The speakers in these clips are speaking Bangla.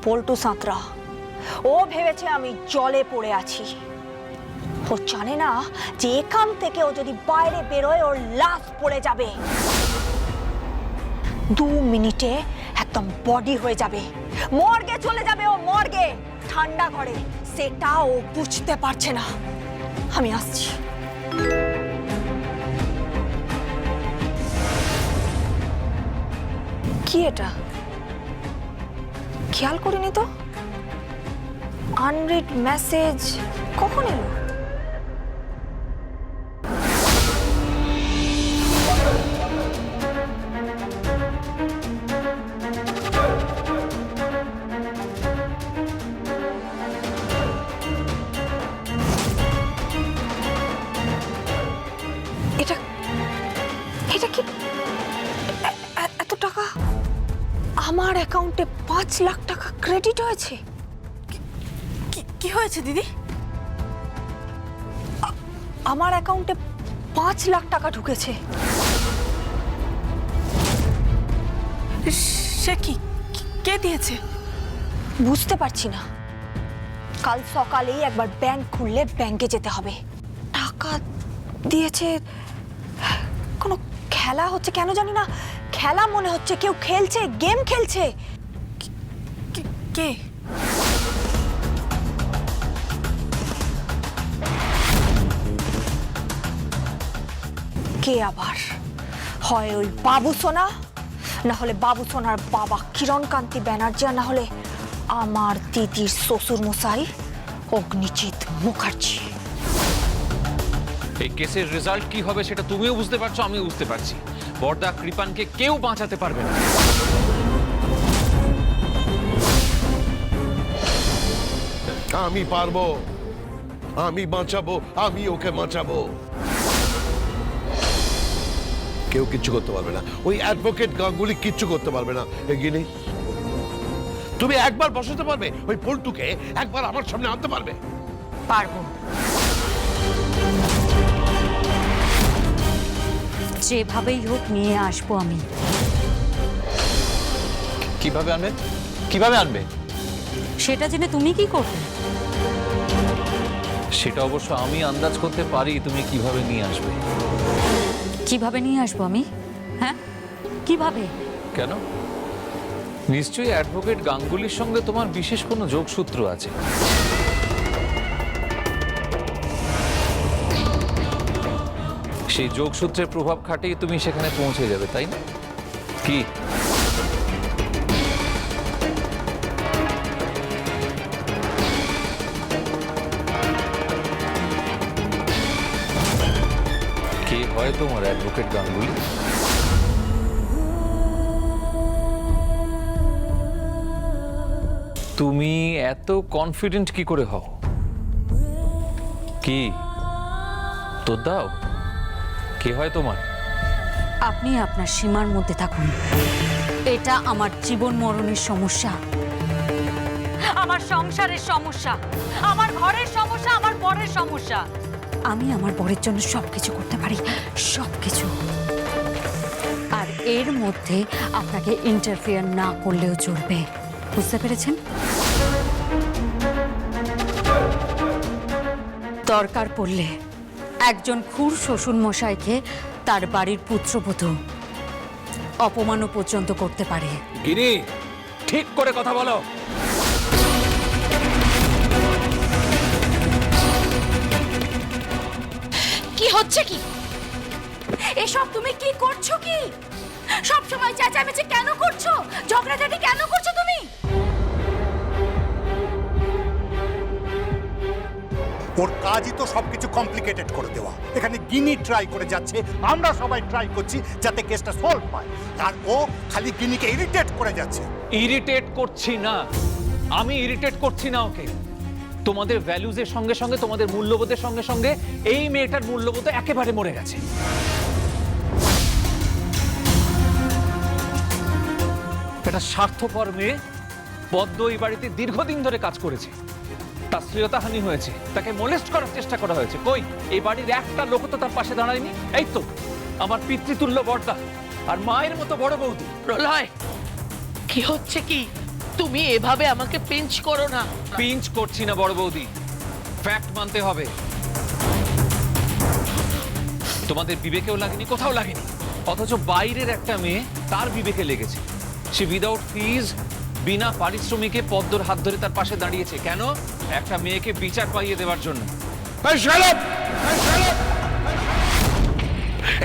পল্টু সাঁতরা ও ভেবেছে আমি জলে পড়ে আছি। ও জানে না যে এখান থেকে ও যদি বাইরে বেরোয় ওর লাশ পড়ে যাবে। 2 মিনিটে একদম বডি হয়ে যাবে, মর্গে চলে যাবে ও, মর্গে, ঠান্ডা ঘরে। সেটা ও বুঝতে পারছে না। আমি আসছি। কি এটা? খেয়াল করিনি তো। আনরিড মেসেজ কখন এলো? এটা এটা কি? এত টাকা আমার অ্যাকাউন্টে 5 লাখ টাকা ক্রেডিট হয়েছে। কি হয়েছে দিদি? আমার অ্যাকাউন্টে 5 লাখ টাকা ঢুকেছে। সে কি? কে দিয়েছে? বুঝতে পারছি না। কাল সকালেই একবার ব্যাংক খুললে ব্যাংকে যেতে হবে। টাকা দিয়েছে। কোনো খেলা হচ্ছে কেন জানি না, খেলা মনে হচ্ছে। কেউ খেলছে, গেম খেলছে। কে? কে আবার? হয় ওই বাবু সোনা, না হলে বাবু সোনার বাবা কিরণকান্তি ব্যানার্জি, আর না হলে আমার দিদির শ্বশুর মশাই অগ্নিজিৎ মুখার্জি। এই কেসের রেজাল্ট কি হবে সেটা তুমিও বুঝতে পারছো, আমিও বুঝতে পারছি। বর্দা কৃপানকে কেউ বাঁচাতে পারবে না। আমি পারবো, আমি বাঁচাবো, আমি ওকে বাঁচাবো। কেউ কিচ্ছু করতে পারবে না, ওই অ্যাডভোকেট গাঙ্গুলি কিচ্ছু করতে পারবে না। এগিয়ে তুমি একবার বসাতে পারবে ওই পল্টুকে, একবার আমার সামনে আনতে পারবে? পারবো। যেভাবেই হোক নিয়ে আসবো আমি। কিভাবে আনবে? কিভাবে আনবে? সেটা জেনে তুমি কি করবে? সেটা অবশ্য আমি আন্দাজ করতে পারি তুমি কিভাবে নিয়ে আসবে। কিভাবে নিয়ে আসবো আমি? হ্যাঁ, কিভাবে? কেন? নিশ্চয়ই অ্যাডভোকেট গাঙ্গুলির সঙ্গে তোমার বিশেষ কোনো যোগসূত্র আছে। সেই যোগসূত্রের প্রভাব খাটিয়ে তুমি সেখানে পৌঁছে যাবে, তাই না? কি কে হয় তোমার অ্যাডভোকেট গাঙ্গুলি? তুমি এত কনফিডেন্ট কি করে হও? কি তো দাও, কে হয় তোমার? আপনি আপনার সীমার মধ্যে থাকুন। এটা আমার জীবন মরণের সমস্যা, আমার সংসারের সমস্যা, আমার ঘরের সমস্যা, আমার বরের সমস্যা। আমি আমার বরের জন্য সবকিছু করতে পারি, সবকিছু। আর এর মধ্যে আপনাকে ইন্টারফেয়ার না করলেও চলবে, বুঝতে পেরেছেন? দরকার পড়লে একজন খুর শ্বশুর মশাইকে তার বাড়ির পুত্রবধূ অপমানও পর্যন্ত করতে পারে। গিরি, ঠিক করে কথা বলো। কি হচ্ছে কি? এসব তুমি কি করছো? কি সব সময় চেঁচামেচি কেন করছো? ঝগড়াঝাটি কেন করছো তুমি? ওর কাজই তো সবকিছু কমপ্লিকেটেড করে দেওয়া। এখানে গিনি ট্রাই করে যাচ্ছে, আমরা সবাই ট্রাই করছি যাতে কেসটা সলভ হয়, আর ও খালি গিনিকে ইরিটেট করে যাচ্ছে। ইরিটেট করছি না, আমি ইরিটেট করছি না ওকে। তোমাদের ভ্যালুজের সঙ্গে সঙ্গে, তোমাদের মূল্যবোধের সঙ্গে সঙ্গে এই মেয়েটার মূল্যবোধ একেবারে মরে গেছে। একটা স্বার্থপর মেয়ে, পদ্ম এই বাড়িতে দীর্ঘদিন ধরে কাজ করেছে, তার শ্লীলতাহানি হয়েছে, তাকে মোলেস্ট করার চেষ্টা করা হয়েছে। কই এই বাড়ির একটা লোক তো তার পাশে দাঁড়ায়নি। এই তো আমার পিতৃতুল্য বর্দা আর মায়ের মতো বড় বৌদি। প্রলয়, কি হচ্ছে কি? তুমি এভাবে আমাকে পিঞ্চ করো না। পিঞ্চ করছি না বড় বৌদি, ফ্যাক্ট মানতে হবে। তোমাদের বিবেকেও লাগেনি, কোথাও লাগেনি, অথচ বাইরের একটা মেয়ে তার বিবেকে লেগেছে। সে উইদাউট ফিজ, বিনা পারিশ্রমিকে পদ্মর হাত ধরে তার পাশে দাঁড়িয়েছে। কেন? একটা মেয়েকে বিচার পাইয়ে দেওয়ার জন্য। এই shut up! এই shut up!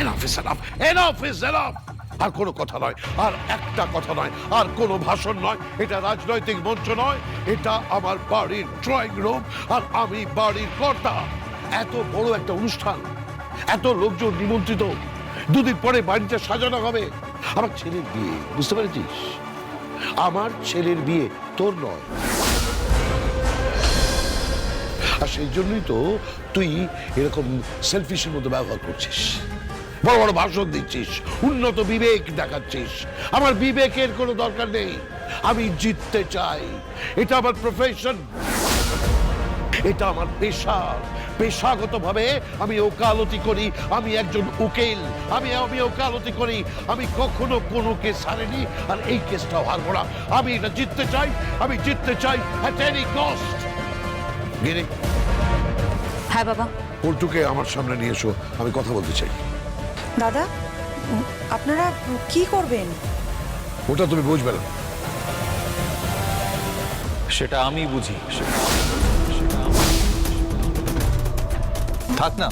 Enough is enough! Enough is enough! আর কোনো কথা নয়, আর একটা কথা নয়, আর কোনো ভাষণ নয়। এটা রাজনৈতিক মঞ্চ নয়, এটা আমার বাড়ির ড্রয়িং রুম, আর আমি বাড়ির কর্তা। এত বড় একটা অনুষ্ঠান, এত লোকজন নিমন্ত্রিত, দুদিন পরে বাড়িটা সাজানো হবে। আমার ছেলের বিয়ে, বুঝতে পেরেছিস? আমার ছেলের বিয়ে, তোর নয়। আর সেই জন্যই তো তুই এরকম সেলফিশের মধ্যে ব্যবহার করছিস, বড় বড় ভাষণ দিচ্ছিস, উন্নত বিবেক দেখাচ্ছিস। আমার বিবেকের কোনো দরকার নেই, আমি জিততে চাই। এটা আমার প্রফেশন, এটা আমার পেশা। পেশাগতভাবে আমি ওকালতি করি, আমি একজন উকিল, আমি ওকালতি করি। আমি কখনো কোনো কেস হারিনি, আর এই কেসটাও হারবো না। আমি এটা জিততে চাই, আমি জিততে চাই at any cost। গিরি, হ্যাঁ বাবা। পল্টুকে আমার সামনে নিয়ে এসো, আমি কথা বলতে চাই। দাদা, আপনারা কি করবেন? ওটা তুমি বুঝবে না। সেটা আমি বুঝি। থাক না।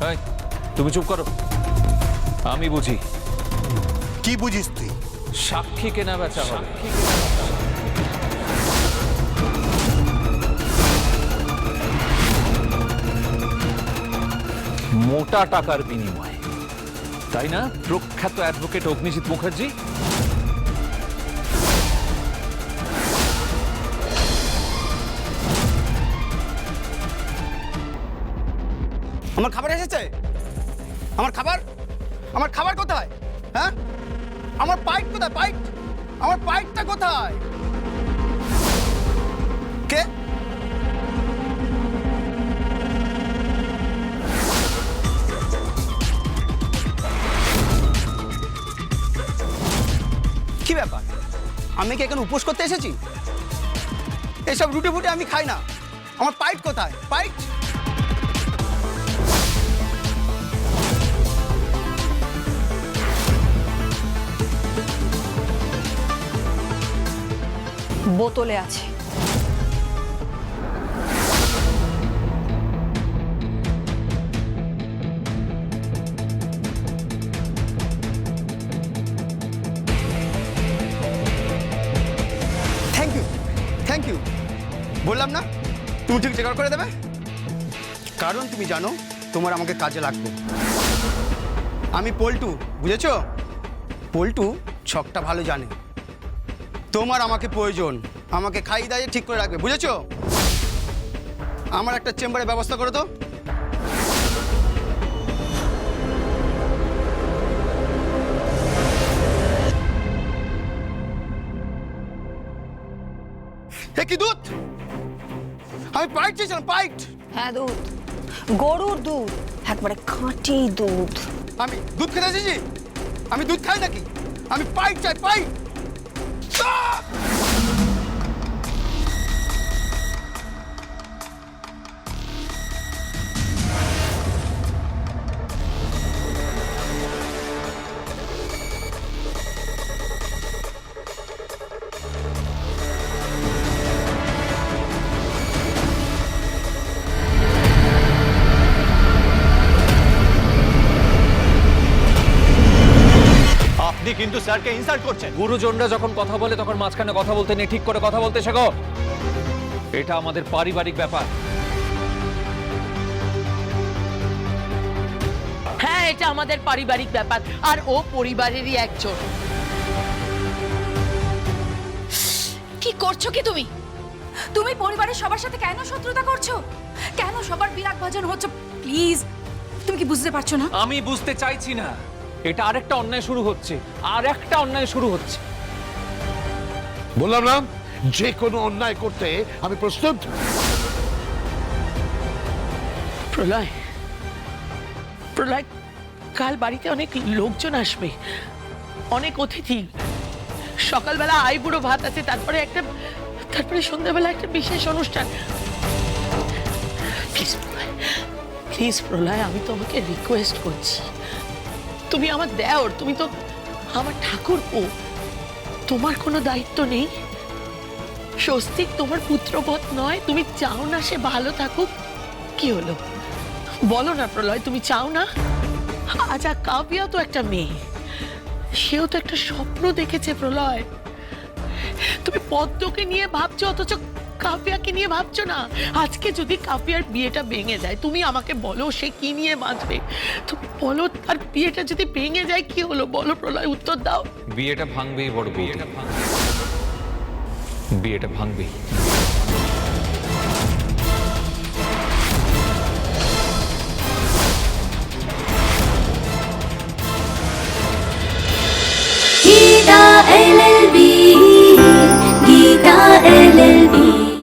এই, তুমি চুপ করো, আমি বুঝি। কি বুঝিস তুই? সাক্ষী কেনা বেচা হবে। মোটা টাকার বিনিময়ে, তাই না প্রখ্যাত অ্যাডভোকেট অগ্নিজিৎ মুখার্জি? আমার খাবার এসেছে? আমার খাবার, আমার খাবার কোথায়? হ্যাঁ, আমার পাইট কোথায়? পাইট, আমার পাইটটা কোথায়? কে? কি ব্যাপার? আমি কি এখানে উপোস করতে এসেছি? এসব রুটি ফুটি আমি খাই না। আমার পাইট কোথায়? পাইট? বোতলে আছে। Thank you, thank you. বললাম না তুমি ঠিক জোগাড় করে দেবে, কারণ তুমি জানো তোমার আমাকে কাজে লাগবে। আমি পল্টু, বুঝেছো? পল্টু ছকটা ভালো জানে। তোমার আমাকে প্রয়োজন, আমাকে খাইয়ে দাইয়ে ঠিক করে রাখবে, বুঝেছো? আমার একটা চেম্বারের ব্যবস্থা করো তো। কি দুধ? আমি পাইট চেয়েছিলাম, পাইট। হ্যাঁ, দুধ, গরুর দুধ, একবারে খাঁটি দুধ। আমি দুধ খেতে এসেছি? আমি দুধ খাই নাকি? আমি পাইট চাই, পাইট। আপনি কিন্তু স্যারকে ইনসাল্ট করছেন। গুরুজনরা যখন কথা বলে তখন মাঝখানে কথা বলতে নেই, ঠিক করে কথা বলতে শেখো। এটা আমাদের পারিবারিক ব্যাপার। হ্যাঁ, এটা আমাদের পারিবারিক ব্যাপার, আর ও পরিবারেরই একজন। কি করছো কি তুমি? তুমি পরিবারের সবার সাথে কেন শত্রুতা করছো? কেন সবার বিরাগ ভাজন হচ্ছে? প্লিজ, তুমি কি বুঝতে পারছো না? আমি বুঝতে চাইছি না। এটা আরেকটা অন্যায় শুরু হচ্ছে, আর একটা অন্যায় শুরু হচ্ছে। বললাম না, যে কোনো অন্যায় করতে আমি প্রস্তুত। প্রলয়, প্রলয়, কাল বাড়িতে অনেক লোকজন আসবে, অনেক অতিথি। সকালবেলা আইবুড়ো ভাত আছে, তারপরে সন্ধ্যাবেলা একটা বিশেষ অনুষ্ঠান। প্লিজ প্রলয়, আমি তোমাকে রিকোয়েস্ট করছি, তুমি আমার দেওর, তুমি তো আমার ঠাকুরপো, তোমার কোনো দায়িত্ব নেই? স্বস্তিক তোমার পুত্রবৎ নয়? তুমি চাও না সে ভালো থাকুক? কি হলো বলো না প্রলয়, তুমি চাও না? আচ্ছা, কাব্যা তো একটা মেয়ে, সেও তো একটা স্বপ্ন দেখেছে প্রলয়। তুমি পদ্মকে নিয়ে ভাবছো, অথচ কাব্যাকে নিয়ে ভাবছো না। আজকে যদি কাব্যার বিয়েটা ভেঙে যায়, তুমি আমাকে বলো সে কি নিয়ে বাঁচবে? তুমি বলো, তার বিয়েটা যদি ভেঙে যায় কি হলো? বলো প্রলয়, উত্তর দাও। বিয়েটা ভাঙবেই বড় বৌদি, বিয়েটা ভাঙবেই। Gita LLB, Gita LLB.